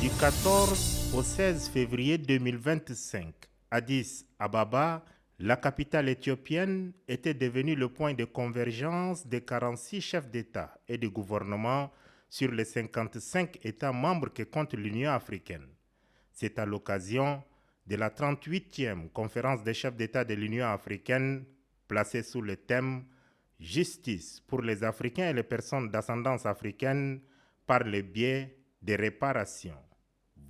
Du 14 au 16 février 2025, Addis Ababa, la capitale éthiopienne, était devenue le point de convergence des 46 chefs d'État et de gouvernement sur les 55 États membres que compte l'Union africaine. C'est à l'occasion de la 38e conférence des chefs d'État de l'Union africaine, placée sous le thème « Justice pour les Africains et les personnes d'ascendance africaine par le biais des réparations ».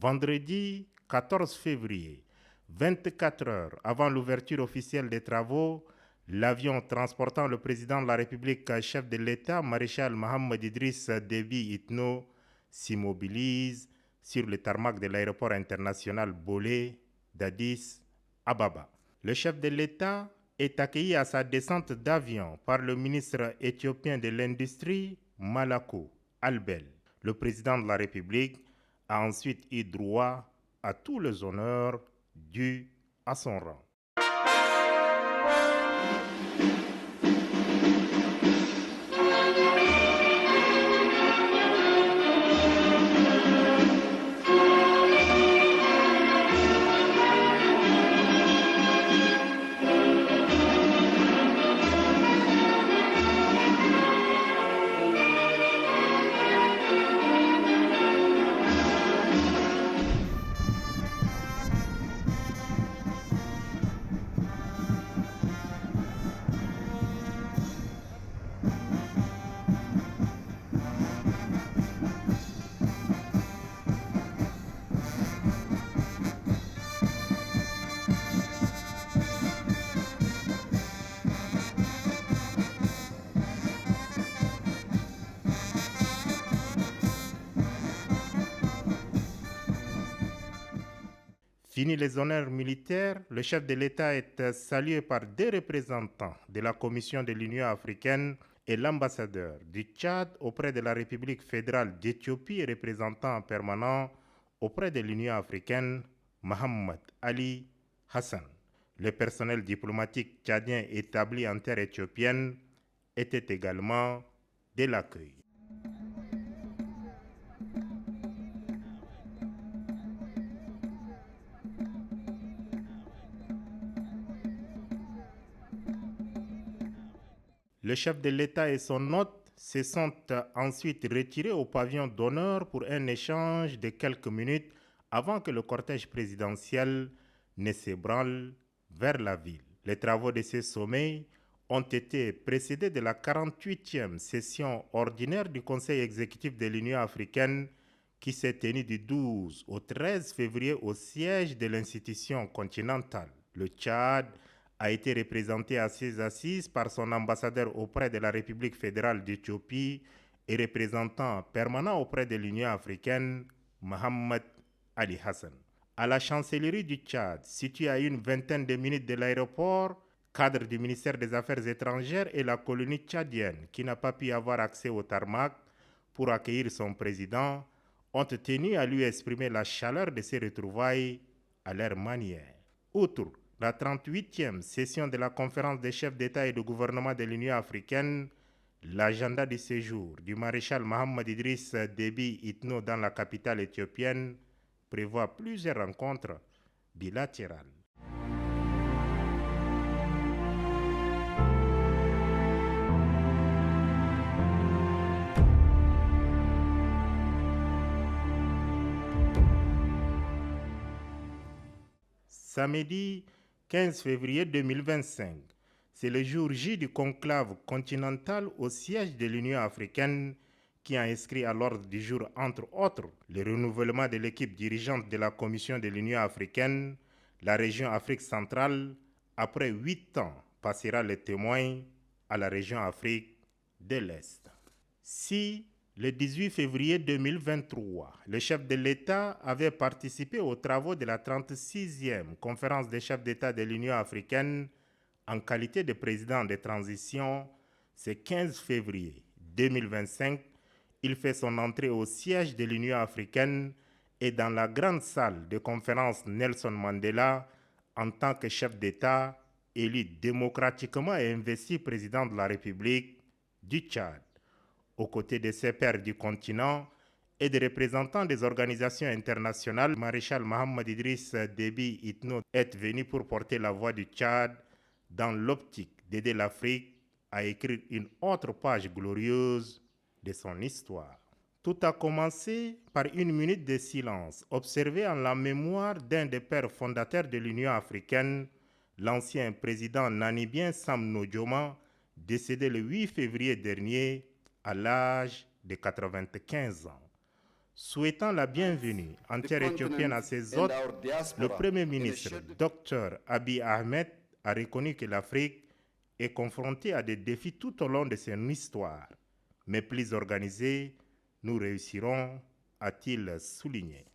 Vendredi 14 février, 24 heures avant l'ouverture officielle des travaux, l'avion transportant le président de la République, chef de l'État, maréchal Mohamed Idriss Déby Itno, s'immobilise sur le tarmac de l'aéroport international Bolé d'Addis Ababa. Le chef de l'État est accueilli à sa descente d'avion par le ministre éthiopien de l'Industrie, Malakou Albel. Le président de la République a ensuite eu droit à tous les honneurs dus à son rang. Fini les honneurs militaires, le chef de l'État est salué par deux représentants de la Commission de l'Union africaine et l'ambassadeur du Tchad auprès de la République fédérale d'Éthiopie et représentant permanent auprès de l'Union africaine, Mohamed Ali Hassan. Le personnel diplomatique tchadien établi en terre éthiopienne était également de l'accueil. Le chef de l'État et son hôte se sont ensuite retirés au pavillon d'honneur pour un échange de quelques minutes avant que le cortège présidentiel ne s'ébranle vers la ville. Les travaux de ce sommet ont été précédés de la 48e session ordinaire du Conseil exécutif de l'Union africaine qui s'est tenue du 12 au 13 février au siège de l'institution continentale. Le Tchad a été représenté à ces assises par son ambassadeur auprès de la République fédérale d'Éthiopie et représentant permanent auprès de l'Union africaine, Mohamed Ali Hassan. À la chancellerie du Tchad, située à une vingtaine de minutes de l'aéroport, cadre du ministère des Affaires étrangères et la colonie tchadienne, qui n'a pas pu avoir accès au tarmac pour accueillir son président, ont tenu à lui exprimer la chaleur de ces retrouvailles à leur manière. Outre la 38e session de la conférence des chefs d'État et de gouvernement de l'Union africaine, l'agenda du séjour du maréchal Mohamed Idriss Déby Itno dans la capitale éthiopienne prévoit plusieurs rencontres bilatérales. Samedi 15 février 2025, c'est le jour J du conclave continental au siège de l'Union africaine qui a inscrit à l'ordre du jour, entre autres, le renouvellement de l'équipe dirigeante de la Commission de l'Union africaine. La région Afrique centrale, après 8 ans, passera le témoin à la région Afrique de l'Est. Si le 18 février 2023, le chef de l'État avait participé aux travaux de la 36e conférence des chefs d'État de l'Union africaine en qualité de président de transition. Ce 15 février 2025, il fait son entrée au siège de l'Union africaine et dans la grande salle de conférence Nelson Mandela en tant que chef d'État élu démocratiquement et investi président de la République du Tchad. Aux côtés de ses pairs du continent, et des représentants des organisations internationales, Maréchal Mohamed Idriss Déby Itno est venu pour porter la voix du Tchad dans l'optique d'aider l'Afrique à écrire une autre page glorieuse de son histoire. Tout a commencé par une minute de silence observée en la mémoire d'un des pères fondateurs de l'Union africaine, l'ancien président namibien Sam Nujoma, décédé le 8 février dernier à l'âge de 95 ans. Souhaitant la bienvenue entière éthiopienne à ses hôtes, le Premier ministre, Dr Abiy Ahmed, a reconnu que l'Afrique est confrontée à des défis tout au long de son histoire. Mais plus organisés, nous réussirons, a-t-il souligné.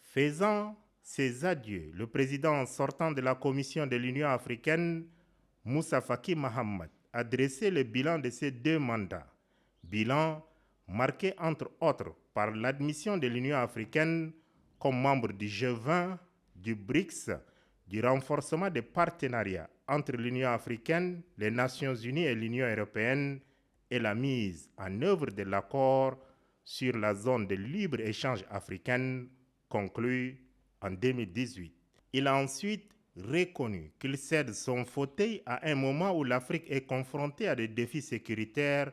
Faisant ses adieux, le président sortant de la Commission de l'Union africaine, Moussa Faki Mahamat, a dressé le bilan de ses 2 mandats. Bilan marqué entre autres par l'admission de l'Union africaine comme membre du G20, du BRICS, du renforcement des partenariats entre l'Union africaine, les Nations unies et l'Union européenne et la mise en œuvre de l'accord sur la zone de libre-échange africaine conclu en 2018. Il a ensuite reconnu qu'il cède son fauteuil à un moment où l'Afrique est confrontée à des défis sécuritaires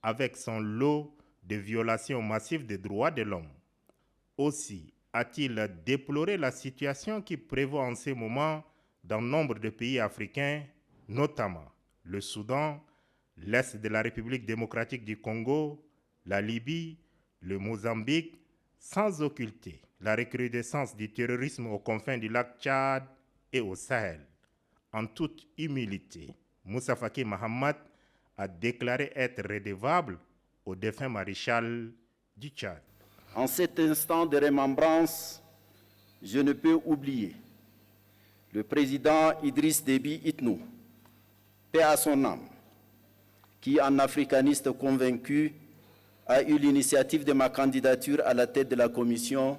avec son lot de violations massives des droits de l'homme. Aussi a-t-il déploré la situation qui prévaut en ce moment dans nombre de pays africains, notamment le Soudan, l'Est de la République démocratique du Congo, la Libye, le Mozambique, sans occulter la recrudescence du terrorisme aux confins du lac Tchad et au Sahel. En toute humilité, Moussa Faki Mahamat a déclaré être redevable au défunt maréchal du Tchad. En cet instant de remembrance, je ne peux oublier le président Idriss Déby Itno, paix à son âme, qui, en africaniste convaincu, a eu l'initiative de ma candidature à la tête de la commission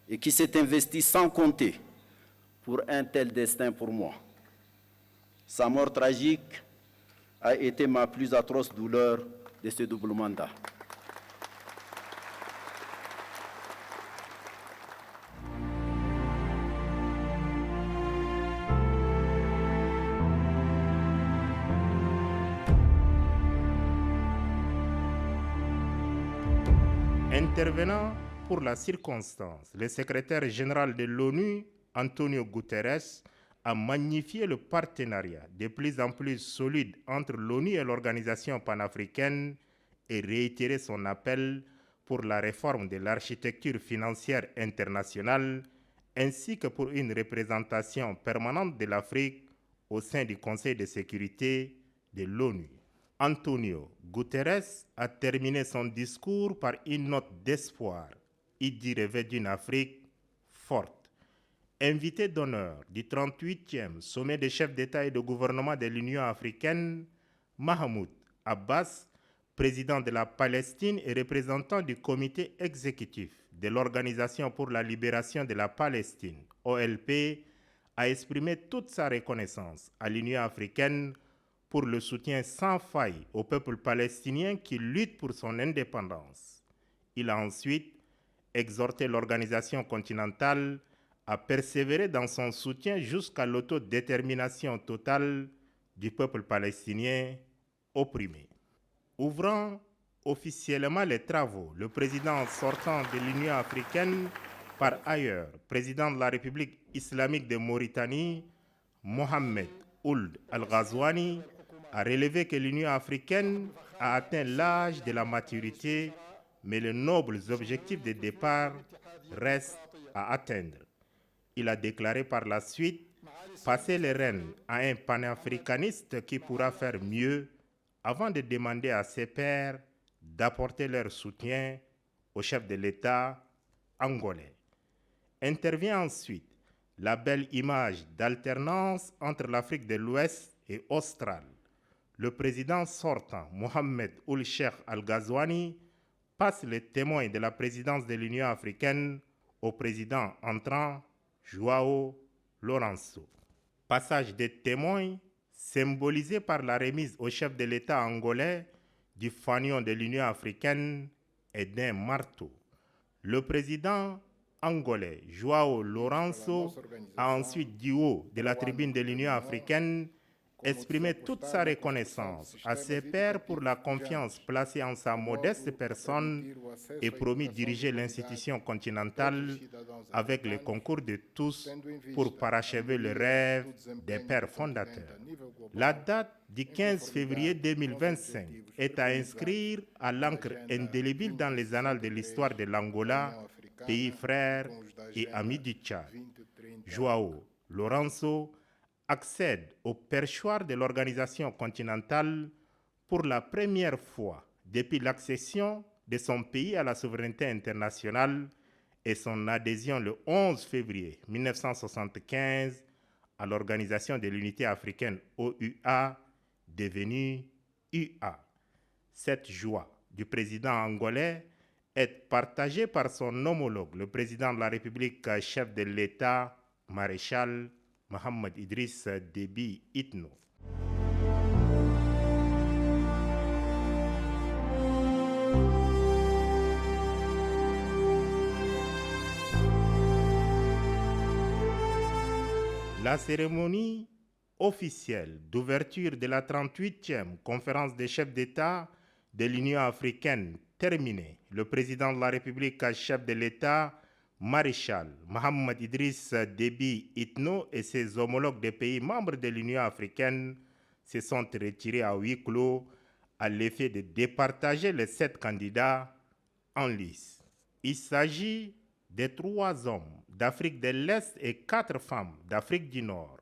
et qui s'est investi sans compter pour un tel destin pour moi. Sa mort tragique a été ma plus atroce douleur de ce double mandat. Intervenant pour la circonstance, le secrétaire général de l'ONU, Antonio Guterres, a magnifié le partenariat de plus en plus solide entre l'ONU et l'organisation panafricaine et réitéré son appel pour la réforme de l'architecture financière internationale ainsi que pour une représentation permanente de l'Afrique au sein du Conseil de sécurité de l'ONU. Antonio Guterres a terminé son discours par une note d'espoir. Il dit rêver d'une Afrique forte. Invité d'honneur du 38e sommet des chefs d'État et de gouvernement de l'Union africaine, Mahmoud Abbas, président de la Palestine et représentant du comité exécutif de l'Organisation pour la libération de la Palestine, OLP, a exprimé toute sa reconnaissance à l'Union africaine pour le soutien sans faille au peuple palestinien qui lutte pour son indépendance. Il a ensuite exhorté l'organisation continentale à persévérer dans son soutien jusqu'à l'autodétermination totale du peuple palestinien opprimé. Ouvrant officiellement les travaux, le président sortant de l'Union africaine, par ailleurs président de la République islamique de Mauritanie, Mohamed Ould Al-Ghazouani, a relevé que l'Union africaine a atteint l'âge de la maturité, mais les nobles objectifs de départ restent à atteindre. Il a déclaré par la suite passer les rênes à un panafricaniste qui pourra faire mieux avant de demander à ses pairs d'apporter leur soutien au chef de l'État angolais. Intervient ensuite la belle image d'alternance entre l'Afrique de l'Ouest et australe. Le président sortant, Mohamed Ould Cheikh Al-Ghazouani, passe le témoin de la présidence de l'Union africaine au président entrant, João Lourenço. Passage des témoins symbolisé par la remise au chef de l'État angolais du fanion de l'Union africaine et d'un marteau. Le président angolais João Lourenço a ensuite, du haut de la tribune de l'Union africaine, exprimé toute sa reconnaissance à ses pairs pour la confiance placée en sa modeste personne et promis diriger l'institution continentale avec le concours de tous pour parachever le rêve des pères fondateurs. La date du 15 février 2025 est à inscrire à l'encre indélébile dans les annales de l'histoire de l'Angola, pays frère et ami du Tchad. João Lourenço accède au perchoir de l'organisation continentale pour la première fois depuis l'accession de son pays à la souveraineté internationale et son adhésion le 11 février 1975 à l'Organisation de l'Unité africaine OUA, devenue UA. Cette joie du président angolais est partagée par son homologue, le président de la République, chef de l'État, maréchal Mohamed Idriss Déby Itno. La cérémonie officielle d'ouverture de la 38e conférence des chefs d'État de l'Union africaine terminée, le président de la République, chef de l'État, maréchal Mohamed Idriss Déby Itno et ses homologues des pays membres de l'Union africaine se sont retirés à huis clos à l'effet de départager les 7 candidats en lice. Il s'agit de 3 hommes d'Afrique de l'Est et 4 femmes d'Afrique du Nord.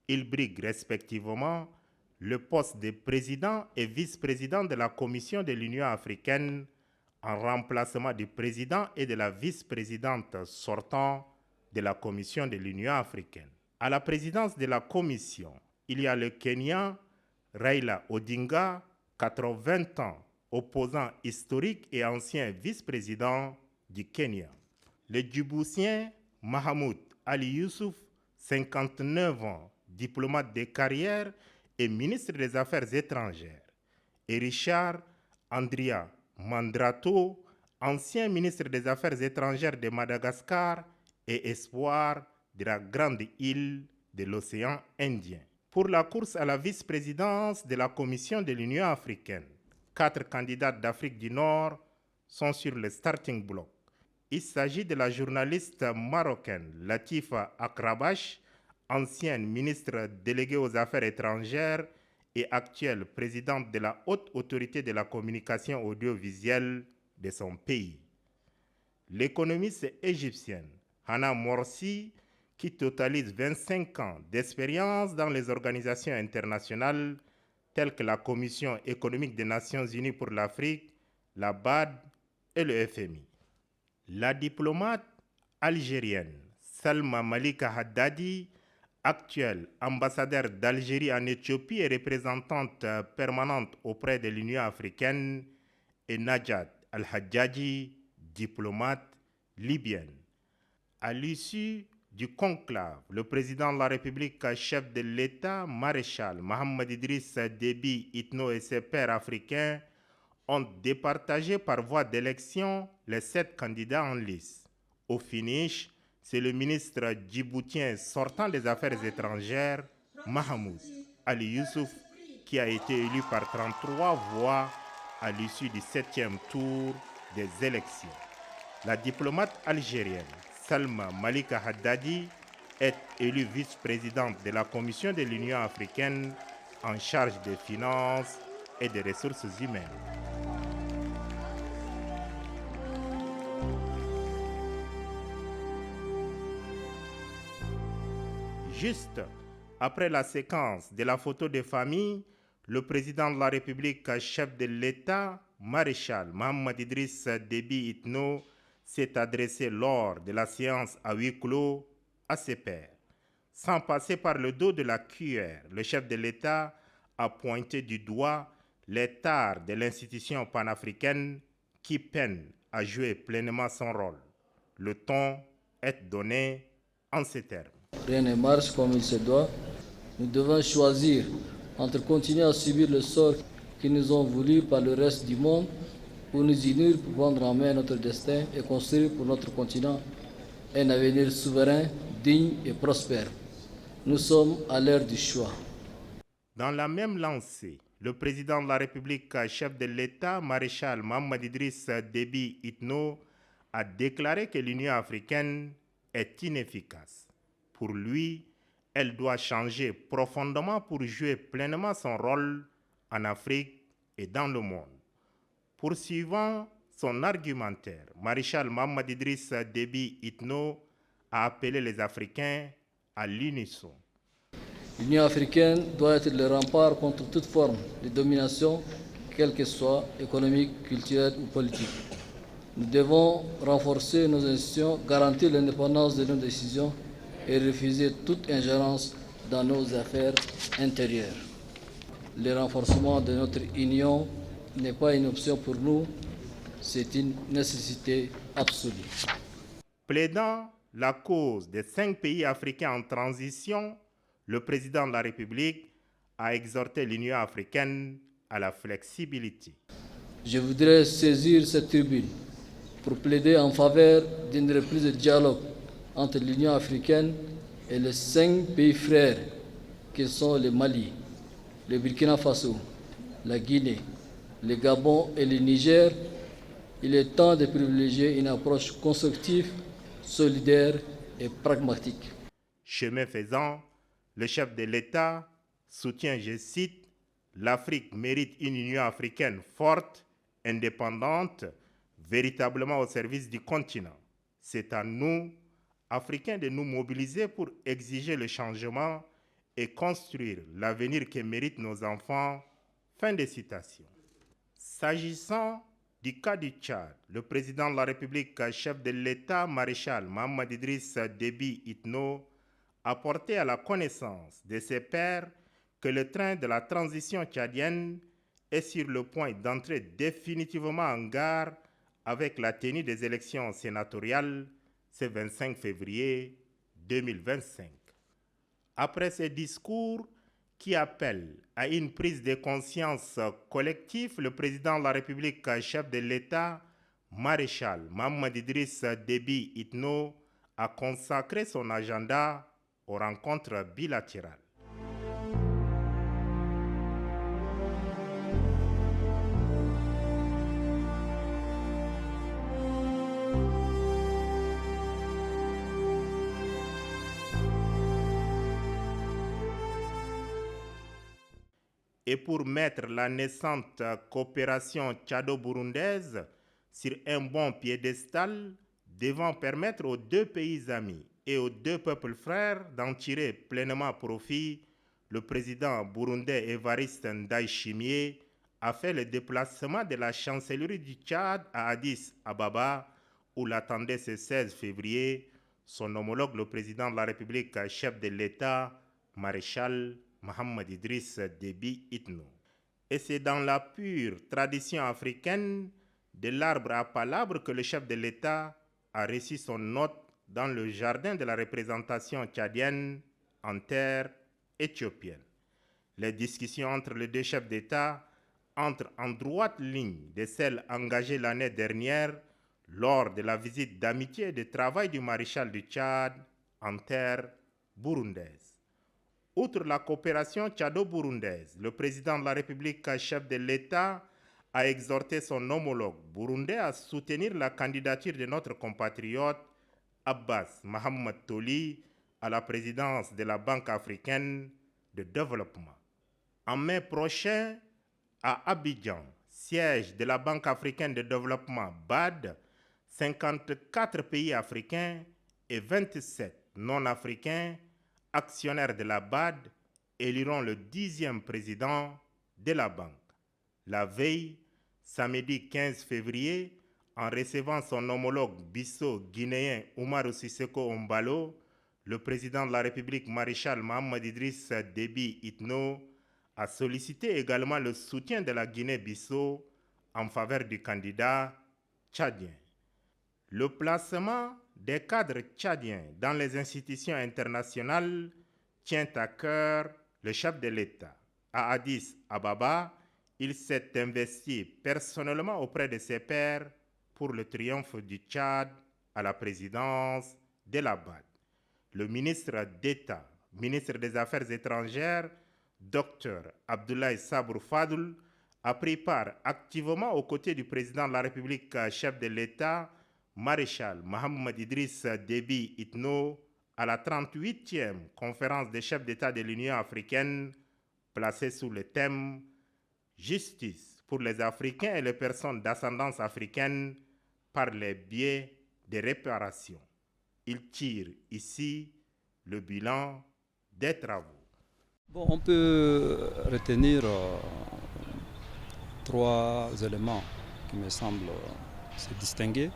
Ils briguent respectivement le poste de président et vice-président de la Commission de l'Union africaine en remplacement du président et de la vice-présidente sortant de la Commission de l'Union africaine. À la présidence de la Commission, il y a le Kenyan Raila Odinga, 80 ans, opposant historique et ancien vice-président du Kenya. Le Djiboutien Mahamoud Ali Youssouf, 59 ans, diplomate de carrière et ministre des Affaires étrangères. Et Richard Andria Mandrato, ancien ministre des Affaires étrangères de Madagascar et espoir de la grande île de l'océan Indien. Pour la course à la vice-présidence de la Commission de l'Union africaine, 4 candidats d'Afrique du Nord sont sur le starting block. Il s'agit de la journaliste marocaine Latifa Akrabash, ancienne ministre déléguée aux Affaires étrangères et actuelle présidente de la Haute Autorité de la Communication audiovisuelle de son pays. L'économiste égyptienne Hana Morsi, qui totalise 25 ans d'expérience dans les organisations internationales telles que la Commission économique des Nations Unies pour l'Afrique, la BAD et le FMI. La diplomate algérienne Salma Malika Haddadi, actuelle ambassadeur d'Algérie en Éthiopie et représentante permanente auprès de l'Union africaine, et Najat Al-Hadjaji, diplomate libyenne. À l'issue du conclave, le président de la République, chef de l'État, maréchal Mohamed Idriss Déby Itno et ses pairs africains ont départagé par voie d'élection les 7 candidats en lice. Au finish, c'est le ministre djiboutien sortant des Affaires étrangères, Mahamoud Ali Youssouf, qui a été élu par 33 voix à l'issue du 7e tour des élections. La diplomate algérienne Salma Malika Haddadi est élue vice-présidente de la Commission de l'Union africaine en charge des finances et des ressources humaines. Juste après la séquence de la photo de famille, le président de la République, chef de l'État, maréchal Mohamed Idriss Déby Itno, s'est adressé lors de la séance à huis clos à ses pairs. Sans passer par le dos de la cuillère, le chef de l'État a pointé du doigt les tares de l'institution panafricaine qui peine à jouer pleinement son rôle. Le ton est donné en ces termes. Rien ne marche comme il se doit. Nous devons choisir entre continuer à subir le sort qu'ils nous ont voulu par le reste du monde pour nous unir, pour prendre en main notre destin et construire pour notre continent un avenir souverain, digne et prospère. Nous sommes à l'heure du choix. Dans la même lancée, le président de la République, chef de l'État, maréchal Mohamed Idriss Déby Itno, a déclaré que l'Union africaine est inefficace. Pour lui, elle doit changer profondément pour jouer pleinement son rôle en Afrique et dans le monde. Poursuivant son argumentaire, maréchal Mohamed Idriss Déby Itno a appelé les Africains à l'unisson. L'Union africaine doit être le rempart contre toute forme de domination, quelle qu'elle soit, économique, culturelle ou politique. Nous devons renforcer nos institutions, garantir l'indépendance de nos décisions et refuser toute ingérence dans nos affaires intérieures. Le renforcement de notre union n'est pas une option pour nous, c'est une nécessité absolue. Plaidant la cause des 5 pays africains en transition, le président de la République a exhorté l'Union africaine à la flexibilité. Je voudrais saisir cette tribune pour plaider en faveur d'une reprise de dialogue entre l'Union africaine et les 5 pays frères qui sont le Mali, le Burkina Faso, la Guinée, le Gabon et le Niger. Il est temps de privilégier une approche constructive, solidaire et pragmatique. Chemin faisant, le chef de l'État soutient, je cite, « L'Afrique mérite une Union africaine forte, indépendante, véritablement au service du continent. C'est à nous, Africains, de nous mobiliser pour exiger le changement et construire l'avenir que méritent nos enfants. » Fin de citation. S'agissant du cas du Tchad, le président de la République, chef de l'État, maréchal Mohamed Idriss Déby Itno, a porté à la connaissance de ses pairs que le train de la transition tchadienne est sur le point d'entrer définitivement en gare avec la tenue des élections sénatoriales ce 25 février 2025. Après ce discours qui appelle à une prise de conscience collective, le président de la République, chef de l'État, maréchal Mohamed Idriss Déby Itno, a consacré son agenda aux rencontres bilatérales. Et pour mettre la naissante coopération tchado-burundaise sur un bon piédestal, devant permettre aux 2 pays amis et aux 2 peuples frères d'en tirer pleinement profit, le président burundais Évariste Ndayishimiye a fait le déplacement de la chancellerie du Tchad à Addis Ababa, où l'attendait ce 16 février son homologue, le président de la République, chef de l'État, maréchal Mohamed Idriss Déby Itno. Et c'est dans la pure tradition africaine de l'arbre à palabre que le chef de l'État a reçu son hôte dans le jardin de la représentation tchadienne en terre éthiopienne. Les discussions entre les 2 chefs d'État entrent en droite ligne de celles engagées l'année dernière lors de la visite d'amitié et de travail du maréchal du Tchad en terre burundaise. Outre la coopération tchado-burundaise, le président de la République, chef de l'État, a exhorté son homologue burundais à soutenir la candidature de notre compatriote Abbas Mohamed Toli à la présidence de la Banque africaine de développement. En mai prochain, à Abidjan, siège de la Banque africaine de développement BAD, 54 pays africains et 27 non-africains actionnaires de la BAD éliront le 10e président de la banque. La veille, samedi 15 février, en recevant son homologue bisso-guinéen Oumarou Sissoko Ombalo, le président de la République, maréchal Mohamed Idriss Déby Itno, a sollicité également le soutien de la Guinée-Bissau en faveur du candidat tchadien. Le placement des cadres tchadiens dans les institutions internationales tient à cœur le chef de l'État. À Addis Ababa, il s'est investi personnellement auprès de ses pairs pour le triomphe du Tchad à la présidence de la BAD. Le ministre d'État, ministre des Affaires étrangères, Dr Abdoulaye Sabrou Fadoul, a pris part activement aux côtés du président de la République, chef de l'État, maréchal Mohamed Idriss Déby Itno, à la 38e conférence des chefs d'État de l'Union africaine, placée sous le thème « Justice pour les Africains et les personnes d'ascendance africaine par les biais des réparations ». Il tire ici le bilan des travaux. Bon, on peut retenir trois éléments qui me semblent se distinguer.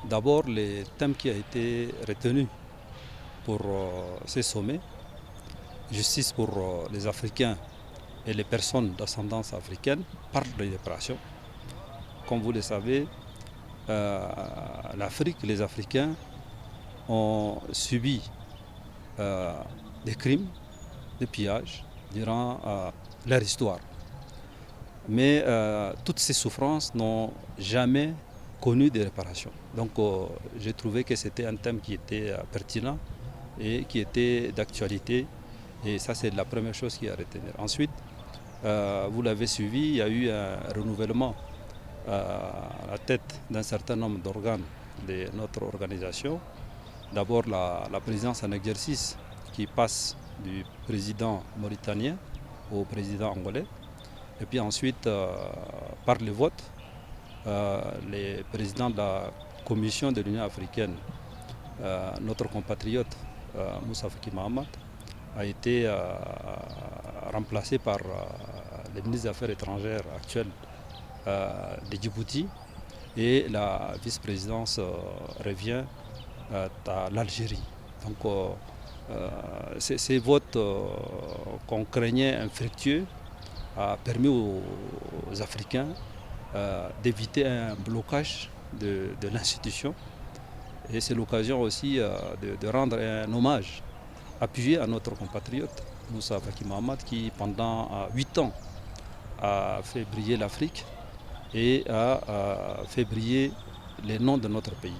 D'abord, les thèmes qui ont été retenus pour ces sommets, justice pour les Africains et les personnes d'ascendance africaine par les réparations. Comme vous le savez, l'Afrique, les Africains ont subi des crimes, des pillages durant leur histoire. Mais toutes ces souffrances n'ont jamais connu de réparation. Donc j'ai trouvé que c'était un thème qui était pertinent et qui était d'actualité. Et ça, c'est la première chose qu'il y a à retenir. Ensuite, vous l'avez suivi, il y a eu un renouvellement à la tête d'un certain nombre d'organes de notre organisation. D'abord, la présidence en exercice qui passe du président mauritanien au président angolais. Et puis ensuite, par le vote, les présidents de la Commission de l'Union africaine, notre compatriote Moussa Faki Mahamat, a été remplacé par le ministre des Affaires étrangères actuel de Djibouti, et la vice-présidence revient à l'Algérie. Donc ces votes qu'on craignait infructueux a permis aux Africains d'éviter un blocage de l'institution. Et c'est l'occasion aussi de rendre un hommage appuyé à notre compatriote Moussa Faki Mahamat, qui pendant 8 ans a fait briller l'Afrique et a fait briller les noms de notre pays.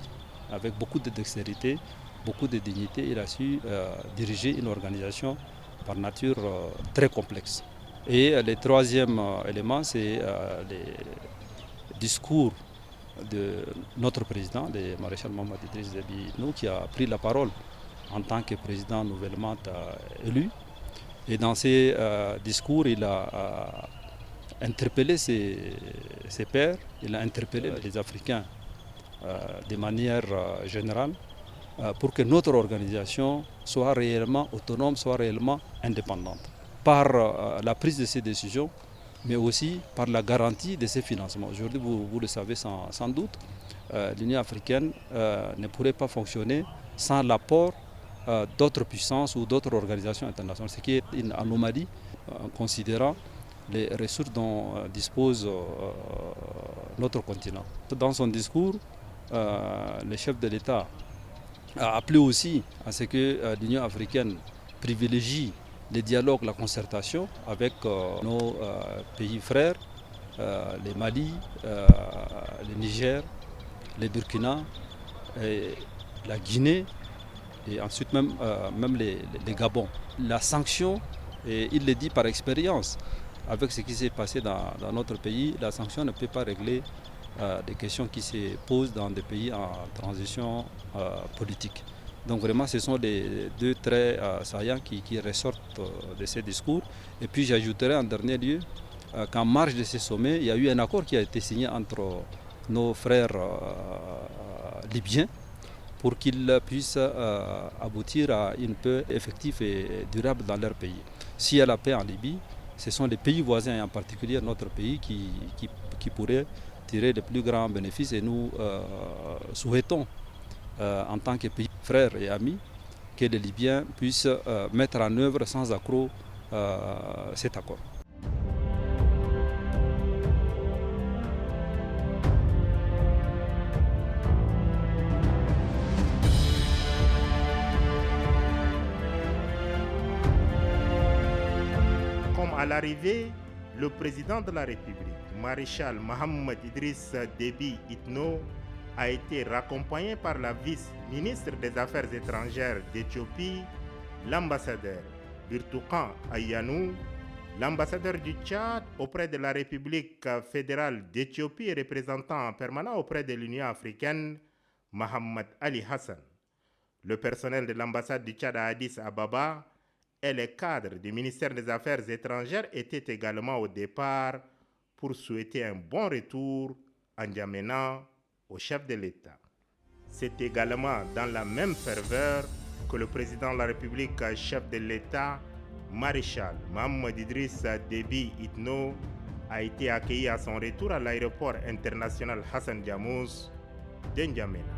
Avec beaucoup de dextérité, beaucoup de dignité, il a su diriger une organisation par nature très complexe. Et le troisième élément, c'est les discours de notre président, le maréchal Mohamed Idriss Déby Itno, qui a pris la parole en tant que président nouvellement élu. Et dans ces discours, il a interpellé ses pairs, il a interpellé les Africains de manière générale pour que notre organisation soit réellement autonome, soit réellement indépendante. Par la prise de ces décisions, mais aussi par la garantie de ces financements. Aujourd'hui, vous le savez sans doute, l'Union africaine ne pourrait pas fonctionner sans l'apport d'autres puissances ou d'autres organisations internationales, ce qui est une anomalie considérant les ressources dont dispose notre continent. Dans son discours, le chef de l'État a appelé aussi à ce que l'Union africaine privilégie le dialogue, la concertation avec nos pays frères, les Mali, le Niger, le Burkina, et la Guinée et ensuite même les Gabon. La sanction, et il le dit par expérience, avec ce qui s'est passé dans notre pays, la sanction ne peut pas régler des questions qui se posent dans des pays en transition politique. Donc vraiment, ce sont les deux traits saillants qui ressortent de ces discours. Et puis j'ajouterai en dernier lieu qu'en marge de ces sommets, il y a eu un accord qui a été signé entre nos frères libyens pour qu'ils puissent aboutir à une paix effective et durable dans leur pays. S'il y a la paix en Libye, ce sont les pays voisins, et en particulier notre pays, qui pourraient tirer les plus grands bénéfices. Et nous souhaitons, en tant que pays frères et amis, que les Libyens puissent mettre en œuvre sans accroc cet accord. Comme à l'arrivée, le président de la République, maréchal Mohamed Idriss Déby Itno, a été raccompagné par la vice-ministre des Affaires étrangères d'Éthiopie, l'ambassadeur Birtukan Ayanou, l'ambassadeur du Tchad auprès de la République fédérale d'Éthiopie et représentant permanent auprès de l'Union africaine, Mohamed Ali Hassan. Le personnel de l'ambassade du Tchad à Addis Ababa et les cadres du ministère des Affaires étrangères étaient également au départ pour souhaiter un bon retour en N'Djamena au chef de l'État. C'est également dans la même ferveur que le président de la République, chef de l'État, maréchal Mohamed Idriss Déby Itno, a été accueilli à son retour à l'aéroport international Hassan Diamous de N'Djamena.